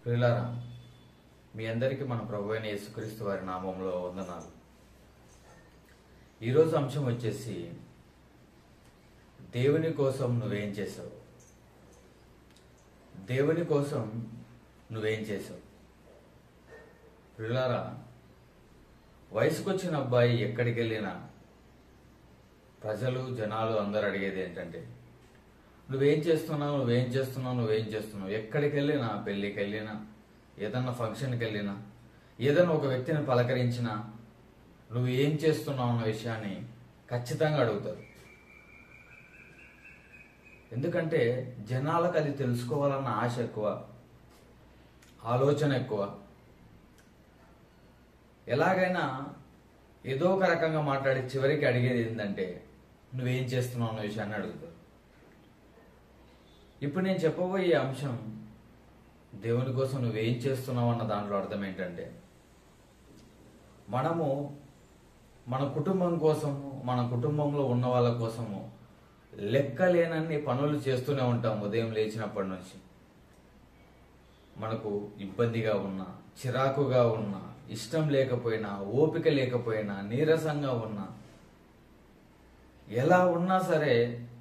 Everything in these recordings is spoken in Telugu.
ప్రియులారా, మీ అందరికీ మన ప్రభువైన యేసుక్రీస్తు వారి నామంలో వందనాలు. ఈరోజు అంశం వచ్చేసి దేవుని కోసం నువ్వేం చేసావు. దేవుని కోసం నువ్వేం చేసావు. ప్రియులారా, వయసుకొచ్చిన అబ్బాయి ఎక్కడికి వెళ్ళినా జనాలు అందరూ అడిగేది ఏంటంటే, నువ్వేం చేస్తున్నావు, నువ్వేం చేస్తున్నావు, నువ్వేం చేస్తున్నావు. ఎక్కడికి వెళ్ళినా, పెళ్ళికి వెళ్ళినా, ఏదన్నా ఫంక్షన్కి వెళ్ళినా, ఏదైనా ఒక వ్యక్తిని పలకరించినా నువ్వు ఏం చేస్తున్నావు అన్న విషయాన్ని ఖచ్చితంగా అడుగుతారు. ఎందుకంటే జనాలకు అది తెలుసుకోవాలన్న ఆశ ఎక్కువ, ఆలోచన ఎక్కువ. ఎలాగైనా ఏదో ఒక రకంగా మాట్లాడి చివరికి అడిగేది ఏంటంటే, నువ్వేం చేస్తున్నావు అన్న విషయాన్ని అడుగుతారు. ఇప్పుడు నేను చెప్పబోయే అంశం దేవుని కోసం నువ్వేం చేస్తున్నావు అన్న దాంట్లో అర్థం ఏంటంటే, మనము మన కుటుంబం కోసము, మన కుటుంబంలో ఉన్న వాళ్ళ కోసము లెక్కలేనన్ని పనులు చేస్తూనే ఉంటాం. ఉదయం లేచినప్పటి నుంచి మనకు ఇబ్బందిగా ఉన్నా, చిరాకుగా ఉన్నా, ఇష్టం లేకపోయినా, ఓపిక లేకపోయినా, నీరసంగా ఉన్నా, ఎలా ఉన్నా సరే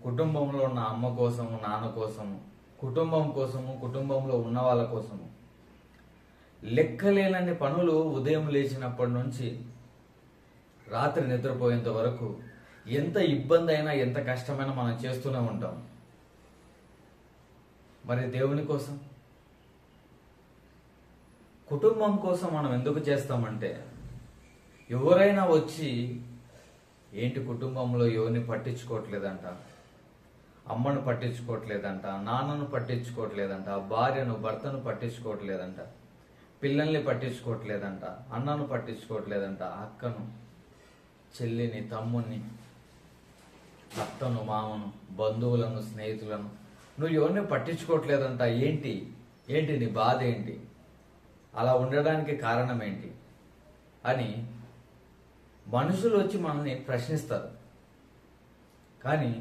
కుటుంబంలో ఉన్న అమ్మ కోసము, నాన్న కోసము, కుటుంబం కోసము, కుటుంబంలో ఉన్న వాళ్ళ కోసము లెక్కలేనన్ని పనులు ఉదయం లేచినప్పటి నుంచి రాత్రి నిద్రపోయేంత వరకు ఎంత ఇబ్బంది అయినా, ఎంత కష్టమైనా మనం చేస్తూనే ఉంటాం. మరి దేవుని కోసం, కుటుంబం కోసం మనం ఎందుకు చేస్తామంటే, ఎవరైనా వచ్చి ఏంటి కుటుంబంలో ఎవరిని పట్టించుకోవట్లేదంట, అమ్మను పట్టించుకోవట్లేదంట, నాన్నను పట్టించుకోవట్లేదంట, భార్యను భర్తను పట్టించుకోవట్లేదంట, పిల్లల్ని పట్టించుకోవట్లేదంట, అన్నను పట్టించుకోవట్లేదంట, అక్కను, చెల్లిని, తమ్ముని, అత్తను, మామను, బంధువులను, స్నేహితులను నువ్వు ఎవరిని పట్టించుకోవట్లేదంట. ఏంటి ఏంటి నీ బాధ ఏంటి, అలా ఉండడానికి కారణం ఏంటి అని మనుషులు వచ్చి మనల్ని ప్రశ్నిస్తారు. కానీ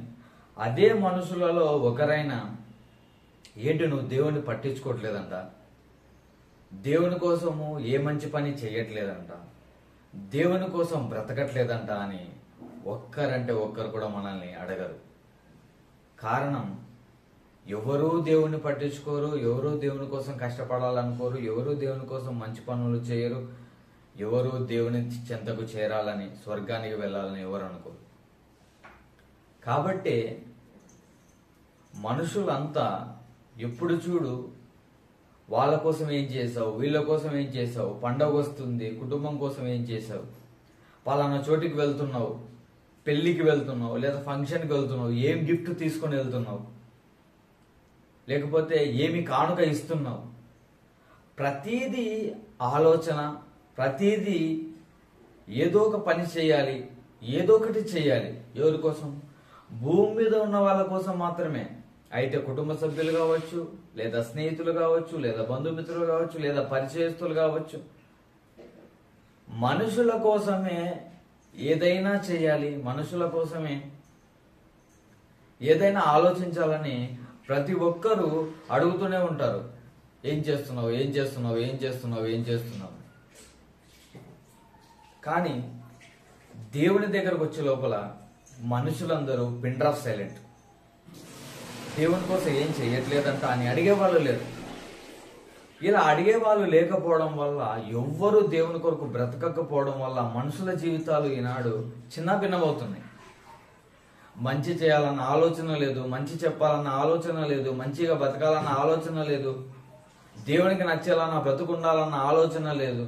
అదే మనుషులలో ఒకరైనా, ఏంటి నువ్వు దేవుని పట్టించుకోవట్లేదంట, దేవుని కోసము ఏ మంచి పని చేయట్లేదంట, దేవుని కోసం బ్రతకట్లేదంట అని ఒక్కరంటే ఒక్కరు కూడా మనల్ని అడగరు. కారణం, ఎవరూ దేవుని పట్టించుకోరు, ఎవరూ దేవుని కోసం కష్టపడాలనుకోరు, ఎవరూ దేవుని కోసం మంచి పనులు చేయరు, ఎవరూ దేవుని చెంతకు చేరాలని, స్వర్గానికి వెళ్ళాలని ఎవరు అనుకోరు. కాబట్టి మనుషులంతా ఎప్పుడు చూడు వాళ్ళ కోసం ఏం చేసావు, వీళ్ళ కోసం ఏం చేసావు, పండగ వస్తుంది కుటుంబం కోసం ఏం చేసావు, పలానా చోటికి వెళ్తున్నావు, పెళ్లికి వెళ్తున్నావు, లేదా ఫంక్షన్కి వెళ్తున్నావు, ఏం గిఫ్ట్ తీసుకొని వెళ్తున్నావు, లేకపోతే ఏమి కానుక ఇస్తున్నావు. ప్రతీదీ ఆలోచన, ప్రతీదీ ఏదో ఒక పని చేయాలి, ఏదో ఒకటి చేయాలి. ఎవరి కోసం? భూమి మీద ఉన్న వాళ్ళ కోసం మాత్రమే. అయితే కుటుంబ సభ్యులు కావచ్చు, లేదా స్నేహితులు కావచ్చు, లేదా బంధుమిత్రులు కావచ్చు, లేదా పరిచయస్తులు కావచ్చు, మనుషుల కోసమే ఏదైనా చేయాలి, మనుషుల కోసమే ఏదైనా ఆలోచించాలని ప్రతి ఒక్కరూ అడుగుతూనే ఉంటారు. ఏం చేస్తున్నావు, ఏం చేస్తున్నావు, ఏం చేస్తున్నావు, ఏం చేస్తున్నావు. కానీ దేవుని దగ్గరకు వచ్చే లోపల మనుషులందరూ పిన్ డ్రాప్ సైలెంట్. దేవుని కోసం ఏం చేయట్లేదంట అని అడిగేవాళ్ళు లేరు. ఇలా అడిగేవాళ్ళు లేకపోవడం వల్ల, ఎవ్వరూ దేవుని కొరకు బ్రతకకపోవడం వల్ల మనుషుల జీవితాలు ఈనాడు చిన్నభిన్నమవుతున్నాయి. మంచి చేయాలన్న ఆలోచన లేదు, మంచి చెప్పాలన్న ఆలోచన లేదు, మంచిగా బతకాలన్న ఆలోచన లేదు, దేవునికి నచ్చేలాన్న బ్రతుకుండాలన్న ఆలోచన లేదు,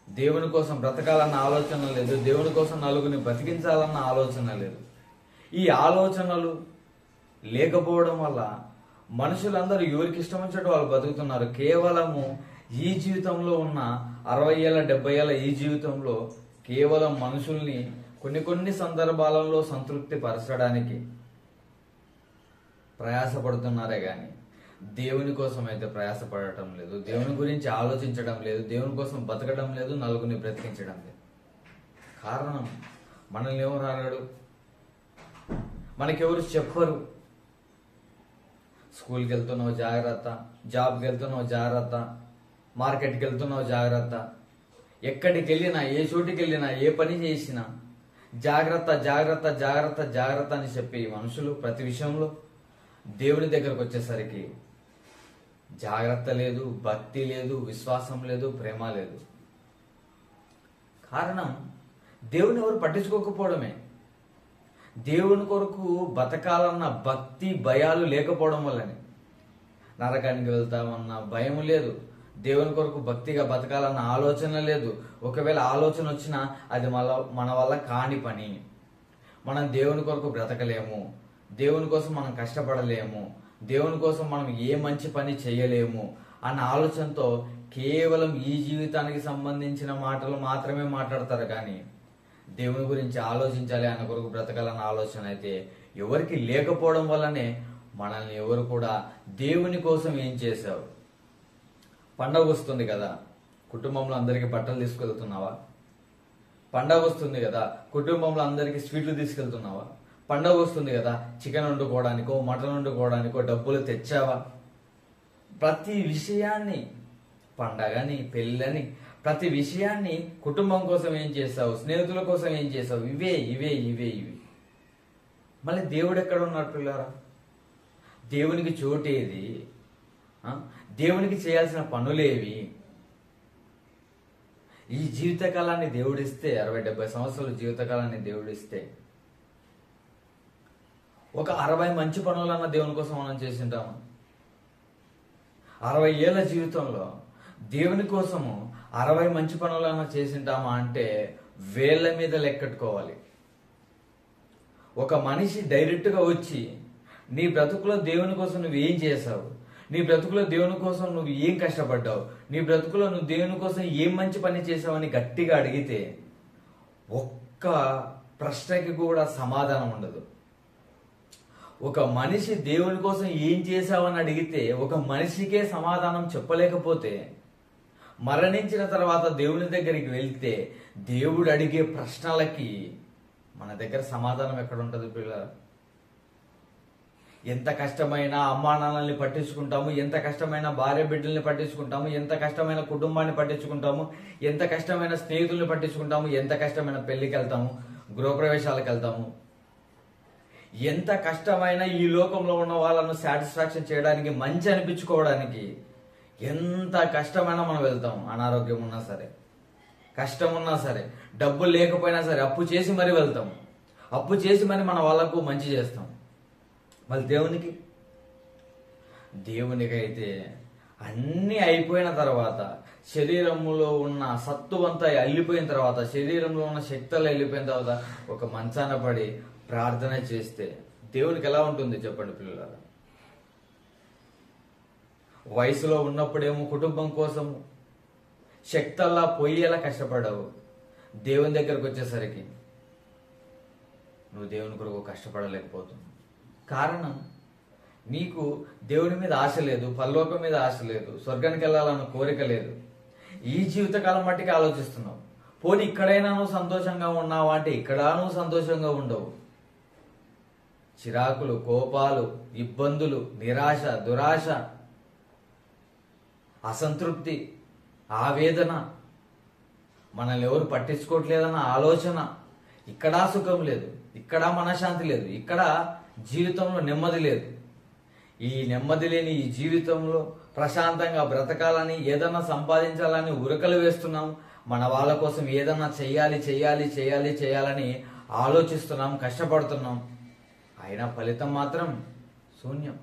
దేవుని కోసం బ్రతకాలన్న ఆలోచన లేదు, దేవుని కోసం నలుగురిని బ్రతికించాలన్న ఆలోచన లేదు. ఈ ఆలోచనలు లేకపోవడం వల్ల మనుషులందరూ ఎవరికి ఇష్టం వచ్చినట్టు వాళ్ళు బతుకుతున్నారు. కేవలము ఈ జీవితంలో ఉన్న 60 ఏళ్ళ 70 ఏళ్ళ ఈ జీవితంలో కేవలం మనుషుల్ని కొన్ని సందర్భాలలో సంతృప్తి పరచడానికి ప్రయాసపడుతున్నారే కానీ దేవుని కోసం అయితే ప్రయాసపడటం లేదు, దేవుని గురించి ఆలోచించడం లేదు, దేవుని కోసం బతకడం లేదు, నలుగురిని బ్రతికించడం లేదు. కారణం, మనల్ని ఎవరు అడగడు, మనకెవరు చెప్పరు. స్కూల్కి వెళ్తున్నావు జాగ్రత్త, జాబ్కి వెళ్తున్నావు జాగ్రత్త, మార్కెట్కి వెళ్తున్నావు జాగ్రత్త, ఎక్కడికి వెళ్ళినా, ఏ చోటికి వెళ్ళినా, ఏ పని చేసినా జాగ్రత్త జాగ్రత్త జాగ్రత్త జాగ్రత్త అని చెప్పి మనుషులు ప్రతి విషయంలో దేవుని దగ్గరకు వచ్చేసరికి జాగ్రత్త లేదు, భక్తి లేదు, విశ్వాసం లేదు, ప్రేమ లేదు. కారణం దేవుని ఎవరు పట్టించుకోకపోవడమే. దేవుని కొరకు బతకాలన్న భక్తి భయాలు లేకపోవడం వల్లనే. నరకానికి వెళ్తామన్న భయం లేదు, దేవుని కొరకు భక్తిగా బతకాలన్న ఆలోచన లేదు. ఒకవేళ ఆలోచన వచ్చినా అది మన వల్ల కాని పని. మనం దేవుని కొరకు బ్రతకలేము, దేవుని కోసం మనం కష్టపడలేము, దేవుని కోసం మనం ఏ మంచి పని చేయలేము అన్న ఆలోచనతో కేవలం ఈ జీవితానికి సంబంధించిన మాటలు మాత్రమే మాట్లాడతారు. కానీ దేవుని గురించి ఆలోచించాలి, ఆయన కొరకు బ్రతకాలన్న ఆలోచన అయితే ఎవరికి లేకపోవడం వల్లనే మనల్ని ఎవరు కూడా దేవుని కోసం ఏం చేశావు. పండగ వస్తుంది కదా, కుటుంబంలో అందరికీ బట్టలు తీసుకెళ్తున్నావా? పండగ వస్తుంది కదా, కుటుంబంలో అందరికీ స్వీట్లు తీసుకెళ్తున్నావా? పండగ వస్తుంది కదా, చికెన్ వండుకోవడానికో మటన్ వండుకోవడానికో డబ్బులు తెచ్చావా? ప్రతి విషయాన్ని, పండగని, పెళ్ళని, ప్రతి విషయాన్ని కుటుంబం కోసం ఏం చేసావు, స్నేహితుల కోసం ఏం చేసావు? ఇవే ఇవే ఇవే ఇవి. మళ్ళీ దేవుడు ఎక్కడ ఉన్నాడు పిల్లారా? దేవునికి చోటేది? దేవునికి చేయాల్సిన పనులేవి? ఈ జీవితకాలాన్ని దేవుడిస్తే, 60-70 సంవత్సరాలు జీవితకాలాన్ని దేవుడిస్తే, ఒక 60 మంచి పనులన్న దేవుని కోసం మనం చేసింటాము. 60 ఏళ్ల జీవితంలో దేవుని కోసము 60 మంచి పనులన్నా చేసింటామా అంటే వేళ్ల మీద లెక్కట్టుకోవాలి. ఒక మనిషి డైరెక్ట్గా వచ్చి నీ బ్రతుకులో దేవుని కోసం నువ్వు ఏం చేసావు, నీ బ్రతుకులో దేవుని కోసం నువ్వు ఏం కష్టపడ్డావు, నీ బ్రతుకులో నువ్వు దేవుని కోసం ఏం మంచి పని చేసావని గట్టిగా అడిగితే ఒక్క ప్రశ్నకి కూడా సమాధానం ఉండదు. ఒక మనిషి దేవుని కోసం ఏం చేశావని అడిగితే ఒక మనిషికే సమాధానం చెప్పలేకపోతే, మరణించిన తర్వాత దేవుని దగ్గరికి వెళ్తే దేవుడు అడిగే ప్రశ్నలకి మన దగ్గర సమాధానం ఎక్కడ ఉంటుంది పిల్లలు? ఎంత కష్టమైన అమ్మా నాన్నల్ని పట్టించుకుంటాము, ఎంత కష్టమైన భార్య బిడ్డల్ని పట్టించుకుంటాము, ఎంత కష్టమైన కుటుంబాన్ని పట్టించుకుంటాము, ఎంత కష్టమైన స్నేహితుల్ని పట్టించుకుంటాము, ఎంత కష్టమైన పెళ్లికి వెళ్తాము, గృహప్రవేశాలకు వెళ్తాము, ఎంత కష్టమైన ఈ లోకంలో ఉన్న వాళ్ళను సాటిస్ఫాక్షన్ చేయడానికి, మంచి అనిపించుకోవడానికి ఎంత కష్టమైనా మనం వెళ్తాము. అనారోగ్యం ఉన్నా సరే, కష్టం ఉన్నా సరే, డబ్బులు లేకపోయినా సరే అప్పు చేసి మరీ వెళ్తాము, అప్పు చేసి మరి మన వాళ్ళకు మంచి చేస్తాం. మళ్ళీ దేవునికైతే అన్నీ అయిపోయిన తర్వాత, శరీరంలో ఉన్న సత్తువంతా వెళ్ళిపోయిన తర్వాత, శరీరంలో ఉన్న శక్తులు వెళ్ళిపోయిన తర్వాత ఒక మంచాన పడి ప్రార్థన చేస్తే దేవునికి ఎలా ఉంటుంది చెప్పండి పిల్లలారా? వయసులో ఉన్నప్పుడేమో కుటుంబం కోసం శక్తల్లా పోయేలా కష్టపడ్డావు. దేవుని దగ్గరకు వచ్చేసరికి నువ్వు దేవుని కొరకు కష్టపడలేకపోతున్నావు. కారణం, నీకు దేవుని మీద ఆశ లేదు, పరలోకం మీద ఆశ లేదు, స్వర్గానికి వెళ్ళాలన్న కోరిక లేదు. ఈ జీవితకాలం మట్టికి ఆలోచిస్తున్నావు. పోనీ ఇక్కడైనా నువ్వు సంతోషంగా ఉన్నావా అంటే ఇక్కడ నువ్వు సంతోషంగా ఉండవు. చిరాకులు, కోపాలు, ఇబ్బందులు, నిరాశ, దురాశ, అసంతృప్తి, ఆవేదన, మనల్ని ఎవరు పట్టించుకోవట్లేదన్న ఆలోచన. ఇక్కడా సుఖం లేదు, ఇక్కడ మనశ్శాంతి లేదు, ఇక్కడ జీవితంలో నెమ్మది లేదు. ఈ నెమ్మది లేని ఈ జీవితంలో ప్రశాంతంగా బ్రతకాలని, ఏదన్నా సంపాదించాలని ఉరకలు వేస్తున్నాం. మన వాళ్ళ కోసం ఏదన్నా చెయ్యాలి చెయ్యాలి చెయ్యాలి చేయాలని ఆలోచిస్తున్నాం, కష్టపడుతున్నాం. అయినా ఫలితం మాత్రం శూన్యం.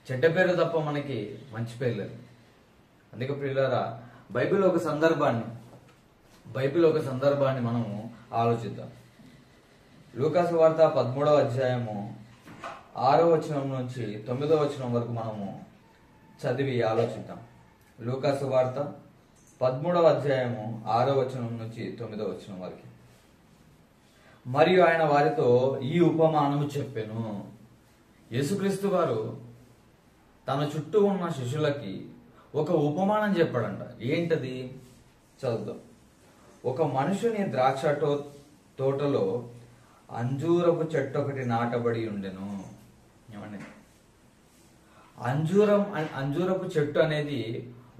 చెడ్డ పేరు తప్ప మనకి మంచి పేరు లేదు. అందుకే పిల్లరా, బైబిల్ ఒక సందర్భాన్ని మనము ఆలోచిద్దాం. లూకాసు వార్త 13వ అధ్యాయము 6వ వచనం నుంచి 9వ వచనం వరకు మనము చదివి ఆలోచిద్దాం. లూకాసు వార్త 13వ అధ్యాయము 6వ వచనం నుంచి 9వ వచనం వరకు. మరియు ఆయన వారితో ఈ ఉపమానము చెప్పెను. యేసుక్రీస్తు వారు తన చుట్టూ ఉన్న శిష్యులకి ఒక ఉపమానం చెప్పాడంట. ఏంటది? చదువుదాం. ఒక మనుషుని ద్రాక్ష తోటలో అంజూరపు చెట్టు ఒకటి నాటబడి ఉండెను. ఏమండి? అంజూరపు చెట్టు అనేది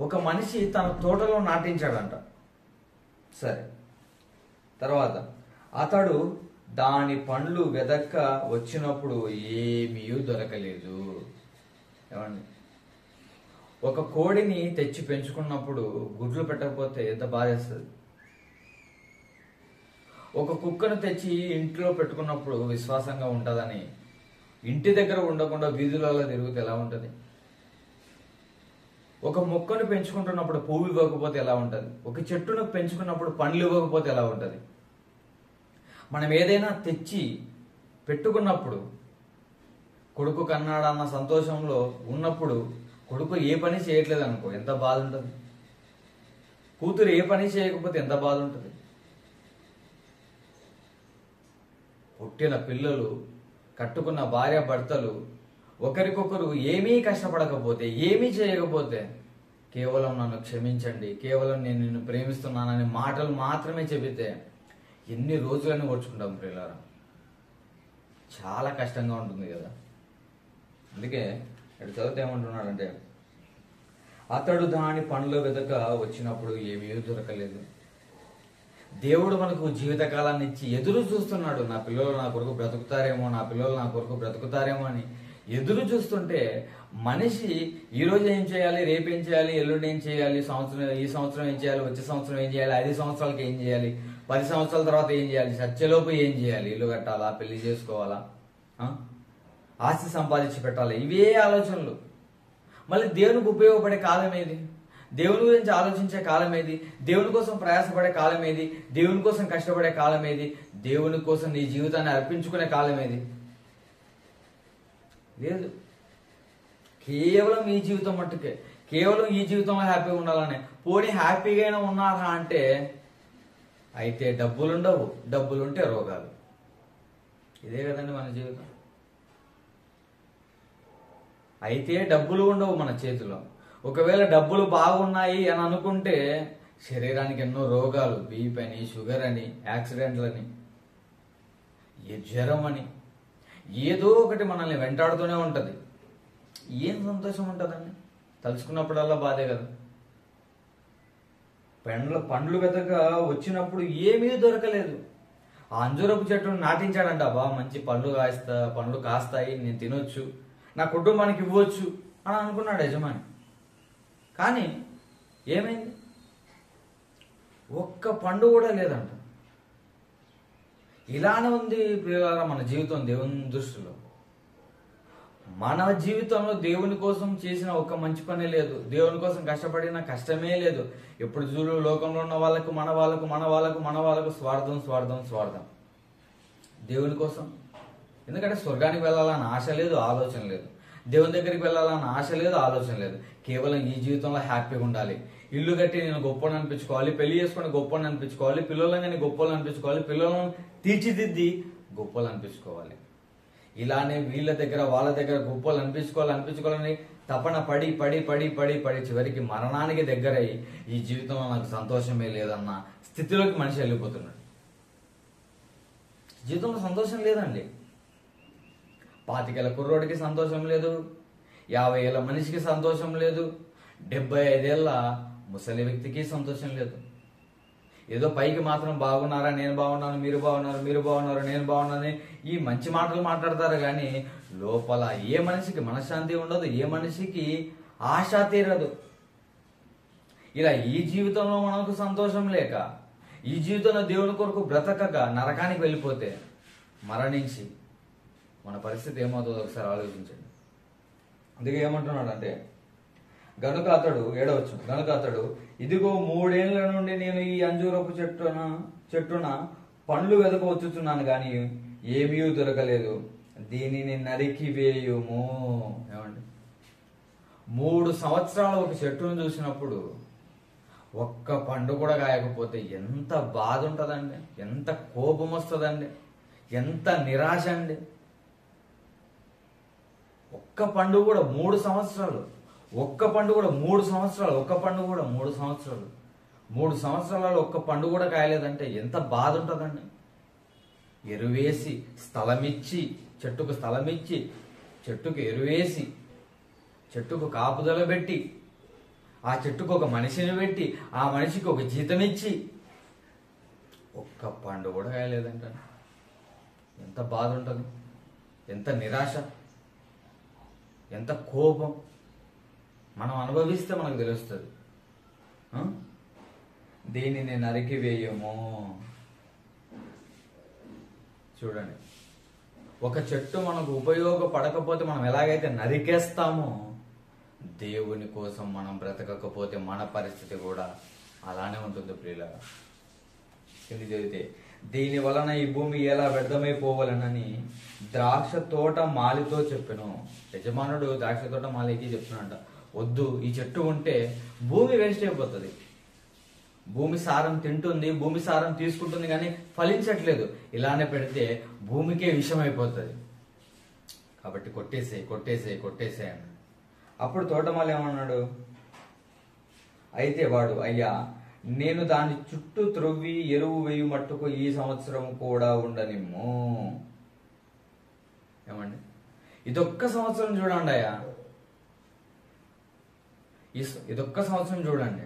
ఒక మనిషి తన తోటలో నాటించాడంట. సరే, తర్వాత అతడు దాని పండ్లు వెదక్క వచ్చినప్పుడు ఏమీ దొరకలేదు. ఏమండి, ఒక కోడిని తెచ్చి పెంచుకున్నప్పుడు గుడ్లు పెట్టకపోతే ఎంత బాధేస్తుంది. ఒక కుక్కను తెచ్చి ఇంట్లో పెట్టుకున్నప్పుడు విశ్వాసంగా ఉంటుందని ఇంటి దగ్గర ఉండకుండా వీధులలో తిరుగుతే ఎలా ఉంటుంది? ఒక మొక్కను పెంచుకుంటున్నప్పుడు పువ్వు ఇవ్వకపోతే ఎలా ఉంటుంది? ఒక చెట్టును పెంచుకున్నప్పుడు పండ్లు ఇవ్వకపోతే ఎలా ఉంటుంది? మనం ఏదైనా తెచ్చి పెట్టుకున్నప్పుడు కొడుకు కన్నాడన్న సంతోషంలో ఉన్నప్పుడు కొడుకు ఏ పని చేయట్లేదు అనుకో, ఎంత బాధ ఉంటుంది? కూతురు ఏ పని చేయకపోతే ఎంత బాధ ఉంటుంది? పుట్టిన పిల్లలు, కట్టుకున్న భార్య భర్తలు ఒకరికొకరు ఏమీ కష్టపడకపోతే, ఏమీ చేయకపోతే, కేవలం నన్ను క్షమించండి, కేవలం నేను నిన్ను ప్రేమిస్తున్నానని మాటలు మాత్రమే చెబితే ఎన్ని రోజులని ఓర్చుకుంటాం ప్రియులారా? చాలా కష్టంగా ఉంటుంది కదా. అందుకే ఇక్కడ చదివితే ఏమంటున్నాడంటే, అతడు దాని పండ్ల వెదక వచ్చినప్పుడు ఏమీ దొరకలేదు. దేవుడు మనకు జీవితకాలాన్ని ఇచ్చి ఎదురు చూస్తున్నాడు. నా పిల్లలు నా కొరకు బ్రతుకుతారేమో, నా పిల్లలు నా కొరకు బ్రతుకుతారేమో అని ఎదురు చూస్తుంటే మనిషి ఈ రోజు ఏం చేయాలి, రేపు ఏం చేయాలి, ఎల్లుండి ఏం చేయాలి, ఈ సంవత్సరం ఏం చేయాలి, వచ్చే సంవత్సరం ఏం చేయాలి, 5 సంవత్సరాలకి ఏం చేయాలి, 10 సంవత్సరాల తర్వాత ఏం చేయాలి, సత్యలోపు ఏం చేయాలి, ఇల్లు కట్టాలా, పెళ్లి చేసుకోవాలా, ఆస్తి సంపాదించి పెట్టాలి, ఇవే ఆలోచనలు. మళ్ళీ దేవునికి ఉపయోగపడే కాలం ఏది? దేవుని గురించి ఆలోచించే కాలం ఏది? దేవుని కోసం ప్రయాసపడే కాలం ఏది? దేవుని కోసం కష్టపడే కాలం ఏది? దేవుని కోసం నీ జీవితాన్ని అర్పించుకునే కాలం ఏది? లేదు. కేవలం ఈ జీవితం మట్టుకే, కేవలం ఈ జీవితంలో హ్యాపీగా ఉండాలనే. పోనీ హ్యాపీగా ఉన్నారా అంటే, అయితే డబ్బులుండవు, డబ్బులుంటే రోగాలు. ఇదే కదండి మన జీవితం. అయితే డబ్బులు ఉండవు మన చేతిలో. ఒకవేళ డబ్బులు బాగున్నాయి అని అనుకుంటే శరీరానికి ఎన్నో రోగాలు, బీపీ అని, షుగర్ అని, యాక్సిడెంట్లని, జ్వరం అని, ఏదో ఒకటి మనల్ని వెంటాడుతూనే ఉంటుంది. ఏం సంతోషం ఉంటుందండి? తలుచుకున్నప్పుడల్లా బాధే కదా. పండ్లు వెతక వచ్చినప్పుడు ఏమీ దొరకలేదు. ఆ అంజూరపు చెట్టును నాటించాడంట. మంచి పండ్లు కాస్తాయి, నేను తినొచ్చు, నా కుటుంబానికి ఇవ్వచ్చు అని అనుకున్నాడు యజమాని. కానీ ఏమైంది? ఒక్క పండు కూడా లేదంట. ఇలానే ఉంది ప్రియులారా మన జీవితం దేవుని దృష్టిలో. మన జీవితంలో దేవుని కోసం చేసిన ఒక్క మంచి పని లేదు, దేవుని కోసం కష్టపడిన కష్టమే లేదు. ఎప్పుడు చూడు లోకంలో ఉన్న వాళ్ళకు మన వాళ్ళకు స్వార్థం స్వార్థం స్వార్థం. దేవుని కోసం, ఎందుకంటే స్వర్గానికి వెళ్ళాలని ఆశ లేదు, ఆలోచన లేదు. దేవుని దగ్గరికి వెళ్ళాలని ఆశ లేదు, ఆలోచన లేదు. కేవలం ఈ జీవితంలో హ్యాపీగా ఉండాలి. ఇల్లు కట్టి నేను గొప్పని అనిపించుకోవాలి, పెళ్లి చేసుకుని గొప్పని అనిపించుకోవాలి, పిల్లలని గొప్పలు అనిపించుకోవాలి, పిల్లలను తీర్చిదిద్ది గొప్పలు అనిపించుకోవాలి. ఇలానే వీళ్ళ దగ్గర వాళ్ళ దగ్గర గొప్పలు అనిపించుకోవాలని తపన పడి పడి పడి పడి పడి చివరికి మరణానికి దగ్గరయ్యి ఈ జీవితంలో నాకు సంతోషమే లేదన్న స్థితిలోకి మనిషి వెళ్ళిపోతున్నాడు. జీవితంలో సంతోషం లేదండి. 25 ఏళ్ల కుర్రోడికి సంతోషం లేదు, 50 ఏళ్ల మనిషికి సంతోషం లేదు, 75 ఏళ్ల ముసలి వ్యక్తికి సంతోషం లేదు. ఏదో పైకి మాత్రం బాగున్నారా, నేను బాగున్నాను, మీరు బాగున్నారు, నేను బాగున్నాను, ఈ మంచి మాటలు మాట్లాడతారు. కానీ లోపల ఏ మనిషికి మనశ్శాంతి ఉండదు, ఏ మనిషికి ఆశ తీరదు. ఇలా ఈ జీవితంలో మనకు సంతోషం లేక, ఈ జీవితంలో దేవుని కొరకు బ్రతకక నరకానికి వెళ్ళిపోతే, మరణించి మన పరిస్థితి ఏమవుతుందో ఒకసారి ఆలోచించండి. అందుకే ఏమంటున్నాడంటే, గనుక అతడు ఇదిగో 3 ఏళ్ల నుండి నేను ఈ అంజూరపు చెట్టున పండ్లు వెదక వచ్చుచున్నాను, కానీ ఏమీ దొరకలేదు, దీనిని నరికి వేయుము. ఏమండి, 3 సంవత్సరాలు ఒక చెట్టును చూసినప్పుడు ఒక్క పండు కూడా కాయకపోతే ఎంత బాధ ఉంటుందండి, ఎంత కోపం వస్తుందండి, ఎంత నిరాశ అండి. ఒక్క పండు కూడా 3 సంవత్సరాలు, ఒక్క పండు కూడా 3 సంవత్సరాలు, ఒక్క పండు కూడా 3 సంవత్సరాలు, 3 సంవత్సరాలలో ఒక్క పండు కూడా కాయలేదంటే ఎంత బాధ ఉంటుందండి. ఎరువేసి స్థలమిచ్చి, చెట్టుకు ఎరువేసి, చెట్టుకు కాపుదల పెట్టి, ఆ చెట్టుకు ఒక మనిషిని పెట్టి, ఆ మనిషికి ఒక జీతం ఇచ్చి ఒక్క పండు కూడా కాయలేదంట. ఎంత బాధ ఉంటుంది, ఎంత నిరాశ, ఎంత కోపం. మనం అనుభవిస్తే మనకు తెలుస్తుంది. దీనిని నరికివేయము. చూడండి, ఒక చెట్టు మనకు ఉపయోగపడకపోతే మనం ఎలాగైతే నరికేస్తామో, దేవుని కోసం మనం బ్రతకకపోతే మన పరిస్థితి కూడా అలానే ఉంటుంది ప్రియులారా. కింది చదివితే, దీని వలన ఈ భూమి ఎలా వ్యర్థమైపోవాలనని ద్రాక్ష తోట మాలితో చెప్పెను. యజమానుడు ద్రాక్ష తోట మాలికి చెప్తున్నాడంట, వద్దు, ఈ చెట్టు ఉంటే భూమి వేస్ట్ అయిపోతుంది. భూమి సారం తింటుంది, భూమి సారం తీసుకుంటుంది, కానీ ఫలించట్లేదు. ఇలానే పెడితే భూమికే విషం అయిపోతుంది. కాబట్టి కొట్టేసే అన్నాడు. అప్పుడు తోటమాలి ఏమన్నాడు? అయితే వాడు, అయ్యా, నేను దాని చుట్టూ త్రొవ్వి ఎరువు వేయు మట్టుకు ఈ సంవత్సరం కూడా ఉండనిమ్ము. ఏమండి, ఇదొక్క సంవత్సరం చూడండి అయ్యా, ఇదొక్క సంవత్సరం చూడండి,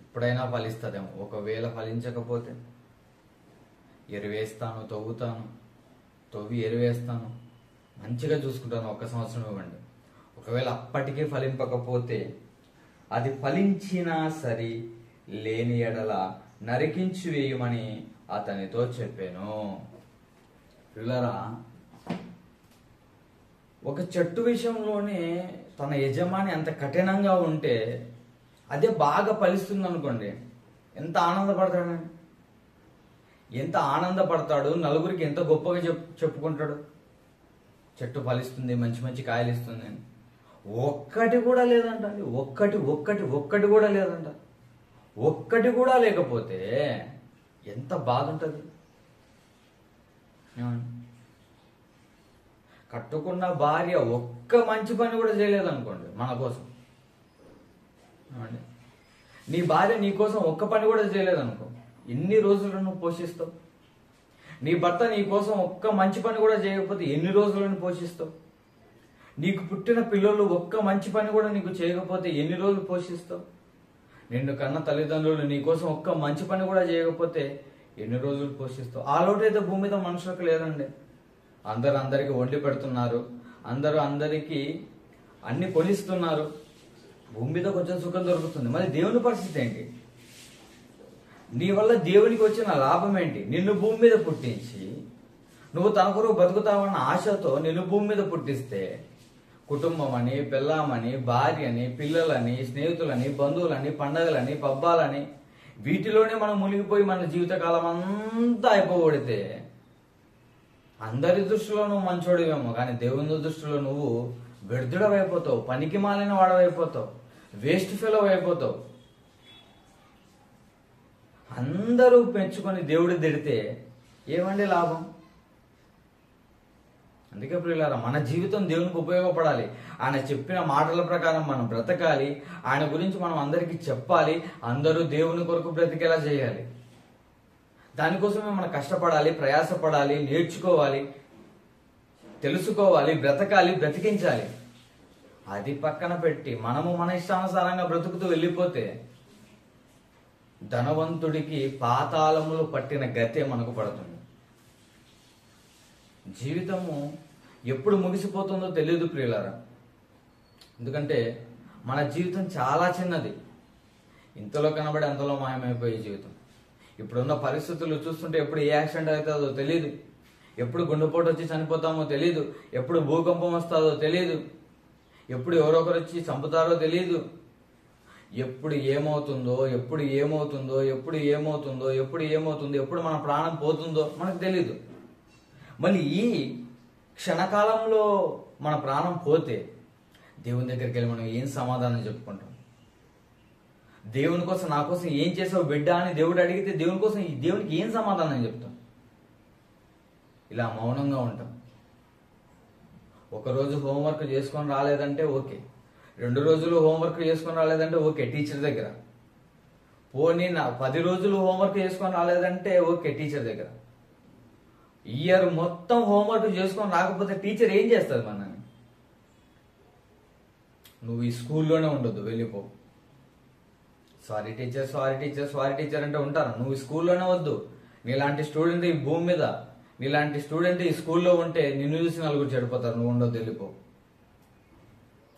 ఇప్పుడైనా ఫలిస్తుందేమో. ఒకవేళ ఫలించకపోతే ఎరువేస్తాను, తవ్వి ఎరువేస్తాను, మంచిగా చూసుకుంటాను, ఒక్క సంవత్సరం ఇవ్వండి. ఒకవేళ అప్పటికే ఫలింపకపోతే, అది ఫలించినా సరి, లేని ఎడల నరికించి వేయమని అతనితో చెప్పాను. పిల్లరా, ఒక చెట్టు విషయంలోనే తన యజమాని అంత కఠినంగా ఉంటే, అదే బాగా ఫలిస్తుంది అనుకోండి, ఎంత ఆనందపడతాడు, నలుగురికి ఎంత గొప్పగా చెప్పుకుంటాడు. చెట్టు ఫలిస్తుంది, మంచి మంచి కాయలు ఇస్తుంది అని. ఒక్కటి కూడా లేదంట. ఒక్కటి కూడా లేదంట. ఒక్కటి కూడా లేకపోతే ఎంత బాధ ఉంటుంది. కట్టుకున్న భార్య ఒక్క మంచి పని కూడా చేయలేదనుకోండి మన కోసం. నీ భార్య నీ కోసం ఒక్క పని కూడా చేయలేదనుకో, ఎన్ని రోజులు నువ్వు పోషిస్తావు? నీ భర్త నీ కోసం ఒక్క మంచి పని కూడా చేయకపోతే ఎన్ని రోజులను పోషిస్తావు? నీకు పుట్టిన పిల్లలు ఒక్క మంచి పని కూడా నీకు చేయకపోతే ఎన్ని రోజులు పోషిస్తావు? నిన్ను కన్న తల్లిదండ్రులు నీ కోసం ఒక్క మంచి పని కూడా చేయకపోతే ఎన్ని రోజులు పోషిస్తావు? ఆ లోటైతే భూమి మీద మనుషులకు లేదండి. అందరికి వండి పెడుతున్నారు, అందరికీ అన్ని కొనిస్తున్నారు, భూమి మీద కొంచెం సుఖం దొరుకుతుంది. మరి దేవుని పరిస్థితి ఏంటి? నీ వల్ల దేవునికి వచ్చిన లాభం ఏంటి? నిన్ను భూమి మీద పుట్టించి నువ్వు తన కొరకు బతుకుతావన్న ఆశతో నిన్ను భూమి మీద పుట్టిస్తే, కుటుంబం అని, పెళ్ళామని, భార్యని, పిల్లలని, స్నేహితులని, బంధువులని, పండగలని, పబ్బాలని, వీటిలోనే మనం మునిగిపోయి మన జీవితకాలం అంతా అయిపోబడితే, అందరి దృష్టిలో నువ్వు మంచోడివేమో, కానీ దేవుని దృష్టిలో నువ్వు వ్యర్థుడవైపోతావు, పనికి మాలిన వాడవైపోతావు, వేస్ట్ ఫెలో అయిపోతావు. అందరూ పెంచుకొని దేవుడు తిడితే ఏమండి లాభం? అందుకే ప్రియులారా, మన జీవితం దేవునికి ఉపయోగపడాలి. ఆయన చెప్పిన మాటల ప్రకారం మనం బ్రతకాలి. ఆయన గురించి మనం అందరికీ చెప్పాలి. అందరూ దేవుని కొరకు బ్రతికేలా చేయాలి. దానికోసమే మనం కష్టపడాలి, ప్రయాసపడాలి, నేర్చుకోవాలి, తెలుసుకోవాలి, బ్రతకాలి, బ్రతికించాలి. అది పక్కన పెట్టి మనము మన ఇష్టానుసారంగా బ్రతుకుతూ వెళ్ళిపోతే ధనవంతుడికి పాతాళములు పట్టిన గతే మనకు పడుతుంది. జీవితము ఎప్పుడు ముగిసిపోతుందో తెలియదు ప్రియులారా. ఎందుకంటే మన జీవితం చాలా చిన్నది. ఇంతలో కనబడి అంతలో మాయమైపోయే జీవితం. ఇప్పుడున్న పరిస్థితులు చూస్తుంటే ఎప్పుడు ఏ యాక్సిడెంట్ అవుతుందో తెలియదు, ఎప్పుడు గుండెపోటు వచ్చి చనిపోతామో తెలియదు, ఎప్పుడు భూకంపం వస్తుందో తెలియదు, ఎప్పుడు ఎవరో ఒకరు వచ్చి చంపుతారో తెలియదు, ఎప్పుడు ఏమవుతుందో ఎప్పుడు మన ప్రాణం పోతుందో మనకు తెలీదు. మళ్ళీ ఈ క్షణకాలంలో మన ప్రాణం పోతే దేవుని దగ్గరికి వెళ్ళి మనం ఏం సమాధానం చెప్పుకుంటాం? దేవుని కోసం, నా కోసం ఏం చేసావు బిడ్డ అని దేవుడు అడిగితే దేవునికి ఏం సమాధానం చెప్తాం? ఇలా మౌనంగా ఉంటాం. ఒకరోజు హోంవర్క్ చేసుకొని రాలేదంటే ఓకే, 2 రోజులు హోంవర్క్ చేసుకొని రాలేదంటే ఓకే టీచర్ దగ్గర, పోనీ 10 రోజులు హోంవర్క్ చేసుకొని రాలేదంటే ఓకే టీచర్ దగ్గర. ఇయర్ మొత్తం హోంవర్క్ చేసుకొని రాకపోతే టీచర్ ఏం చేస్తుంది మనని? నువ్వు ఈ స్కూల్లోనే ఉండొద్దు, వెళ్ళిపో. Sorry teacher, sorry teacher, sorry teacher అంటే ఉంటారు. నువ్వు ఈ స్కూల్లోనే వద్దు. నీలాంటి స్టూడెంట్ ఈ భూమి మీద, నీలాంటి స్టూడెంట్ ఈ స్కూల్లో ఉంటే నిన్ను చూసి నలుగురు చెడిపోతారు. నువ్వు ఉండొద్దు, వెళ్ళిపో.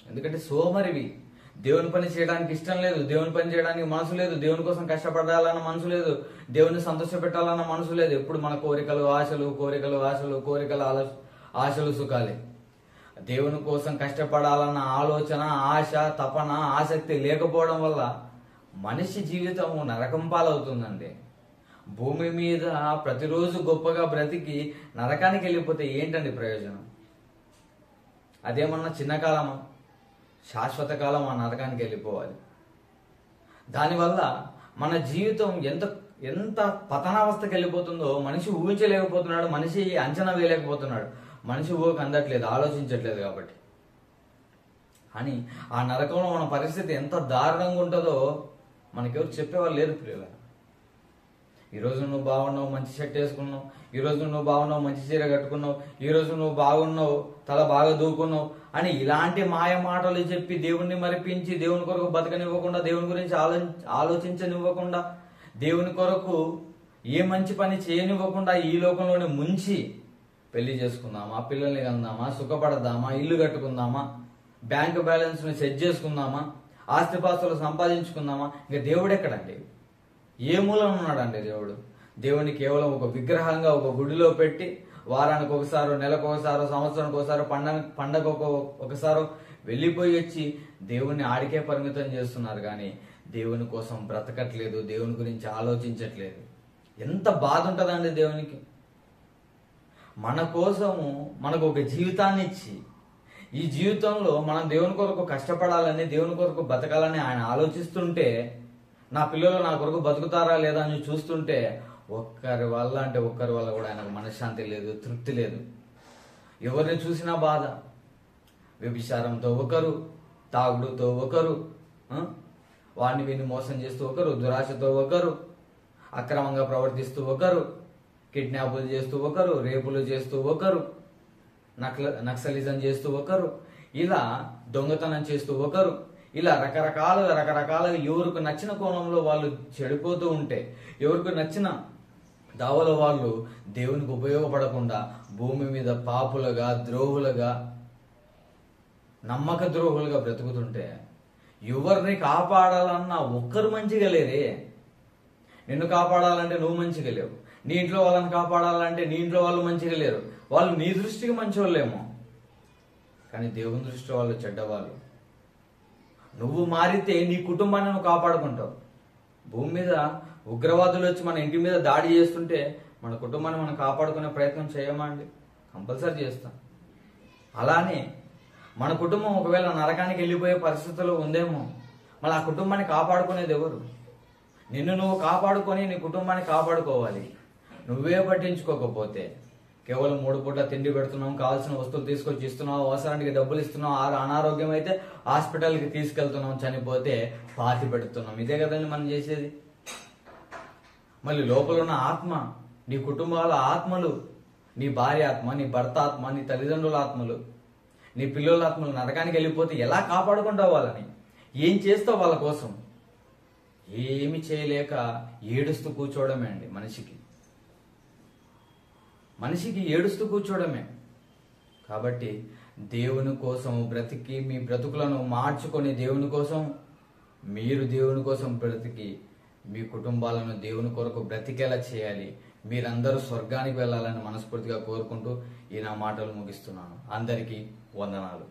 ఎందుకంటే సోమరివి, దేవుని పని చేయడానికి ఇష్టం లేదు, దేవుని పని చేయడానికి మనసు లేదు, దేవుని కోసం కష్టపడాలన్న మనసు లేదు, దేవుని సంతోష పెట్టాలన్న మనసు లేదు. ఎప్పుడు మన కోరికలు ఆశలు, కోరికలు ఆశలు, కోరికలు ఆశలు సుఖాలే. దేవుని కోసం కష్టపడాలన్న ఆలోచన, ఆశ, తపన, ఆసక్తి లేకపోవడం వల్ల మనిషి జీవితం నరకం పాలవుతుందండి. భూమి మీద ప్రతిరోజు గొప్పగా బ్రతికి నరకానికి వెళ్ళిపోతే ఏంటండి ప్రయోజనం? అదేమన్నా చిన్న కాలమా? శాశ్వత కాలం ఆ నరకానికి వెళ్ళిపోవాలి. దానివల్ల మన జీవితం ఎంత ఎంత పతనావస్థకి వెళ్ళిపోతుందో మనిషి ఊహించలేకపోతున్నాడు, మనిషి అంచనా వేయలేకపోతున్నాడు. మనిషి ఊహకు అందట్లేదు, ఆలోచించట్లేదు కాబట్టి. అని ఆ నరకంలో మన పరిస్థితి ఎంత దారుణంగా ఉంటుందో మనకెవరు చెప్పేవాళ్ళు లేరు పిల్లలు. ఈరోజు నువ్వు బాగున్నావు, మంచి షర్ట్ వేసుకున్నావు, ఈరోజు నువ్వు బాగున్నావు, మంచి చీర కట్టుకున్నావు, ఈరోజు నువ్వు బాగున్నావు, తల బాగా దూకున్నావు అని ఇలాంటి మాయ మాటలు చెప్పి దేవుణ్ణి మరిపించి, దేవుని కొరకు బతకనివ్వకుండా, దేవుని గురించి ఆలోచించనివ్వకుండా, దేవుని కొరకు ఏ మంచి పని చేయనివ్వకుండా ఈ లోకంలోనే ముంచి పెళ్లి చేసుకుందామా, పిల్లల్ని కందామా, సుఖపడదామా, ఇల్లు కట్టుకుందామా, బ్యాంక్ బ్యాలెన్స్ ని సెట్ చేసుకుందామా, ఆస్తిపాస్తులు సంపాదించుకుందామా? ఇంకా దేవుడు ఎక్కడండి? ఏ మూలం ఉన్నాడండి దేవుడు? దేవుని కేవలం ఒక విగ్రహంగా ఒక గుడిలో పెట్టి వారానికి ఒకసారో, నెలకు ఒకసారో, సంవత్సరానికి ఒకసారో, పండగ ఒకసారో వెళ్ళిపోయి వచ్చి దేవుణ్ణి ఆడికే పరిమితం చేస్తున్నారు కానీ దేవుని కోసం బ్రతకట్లేదు, దేవుని గురించి ఆలోచించట్లేదు. ఎంత బాధ ఉంటుందండి దేవునికి. మన కోసము మనకు ఒక జీవితాన్ని ఇచ్చి, ఈ జీవితంలో మనం దేవుని కొరకు కష్టపడాలని, దేవుని కొరకు బతకాలని ఆయన ఆలోచిస్తుంటే, నా పిల్లలు నా కొరకు బతుకుతారా లేదా అని చూస్తుంటే ఒక్కరి వల్ల కూడా ఆయనకు మనశ్శాంతి లేదు, తృప్తి లేదు. ఎవరిని చూసినా బాధ. వ్యభిచారంతో ఒకరు, తాగుడుతో ఒకరు, వాడిని వీడిని మోసం చేస్తూ ఒకరు, దురాశతో ఒకరు, అక్రమంగా ప్రవర్తిస్తూ ఒకరు, కిడ్నాపులు చేస్తూ ఒకరు, రేపులు చేస్తూ ఒకరు, నక్సలిజం చేస్తూ ఒకరు, ఇలా దొంగతనం చేస్తూ ఒకరు, ఇలా రకరకాలుగా ఎవరికి నచ్చిన కోణంలో వాళ్ళు చెడిపోతూ ఉంటే, ఎవరికి నచ్చిన దావలో వాళ్ళు దేవునికి ఉపయోగపడకుండా భూమి మీద పాపులుగా, ద్రోహులుగా, నమ్మక ద్రోహులుగా బ్రతుకుతుంటే ఎవరిని కాపాడాలన్నా ఒక్కరు మంచిగా లేరే. నిన్ను కాపాడాలంటే నువ్వు మంచిగా లేవు, నీ ఇంట్లో వాళ్ళని కాపాడాలంటే నీ ఇంట్లో వాళ్ళు మంచిగా లేరు. వాళ్ళు నీ దృష్టికి మంచోళ్ళేమో కానీ దేవుని దృష్టిలో వాళ్ళు చెడ్డవాళ్ళు. నువ్వు మారితే నీ కుటుంబాన్ని నువ్వు కాపాడుకుంటావు. భూమి మీద ఉగ్రవాదులు వచ్చి మన ఇంటి మీద దాడి చేస్తుంటే మన కుటుంబాన్ని మనం కాపాడుకునే ప్రయత్నం చేయమా అండి? కంపల్సరీ చేస్తాం. అలానే మన కుటుంబం ఒకవేళ నరకానికి వెళ్ళిపోయే పరిస్థితుల్లో ఉందేమో, మళ్ళీ ఆ కుటుంబాన్ని కాపాడుకునేది ఎవరు? నిన్ను నువ్వు కాపాడుకొని నీ కుటుంబాన్ని కాపాడుకోవాలి. నువ్వే పట్టించుకోకపోతే కేవలం 3 పూట తిండి పెడుతున్నాం, కావాల్సిన వస్తువులు తీసుకొచ్చి ఇస్తున్నావు, అవసరానికి డబ్బులు ఇస్తున్నావు, అనారోగ్యం అయితే హాస్పిటల్కి తీసుకెళ్తున్నాం, చనిపోతే పాతి పెడుతున్నాం. ఇదే కదండి మనం చేసేది. మళ్ళీ లోపల ఉన్న ఆత్మ, నీ కుటుంబాల ఆత్మలు, నీ భార్య ఆత్మ, నీ భర్త ఆత్మ, నీ తల్లిదండ్రుల ఆత్మలు, నీ పిల్లల ఆత్మలు నరకానికి వెళ్ళిపోతే ఎలా కాపాడుకుంటావు వాళ్ళని? ఏం చేస్తావు వాళ్ళ కోసం? ఏమి చేయలేక ఏడుస్తూ కూర్చోవడమే అండి మనిషికి ఏడుస్తూ కూర్చోవడమే. కాబట్టి దేవుని కోసం బ్రతికి మీ బ్రతుకులను మార్చుకొని దేవుని కోసం, మీరు దేవుని కోసం బ్రతికి మీ కుటుంబాలను దేవుని కొరకు బ్రతికేలా చేయాలి. మీరందరూ స్వర్గానికి వెళ్ళాలని మనస్ఫూర్తిగా కోరుకుంటూ ఈ నా మాటలు ముగిస్తున్నాను. అందరికీ వందనాలు.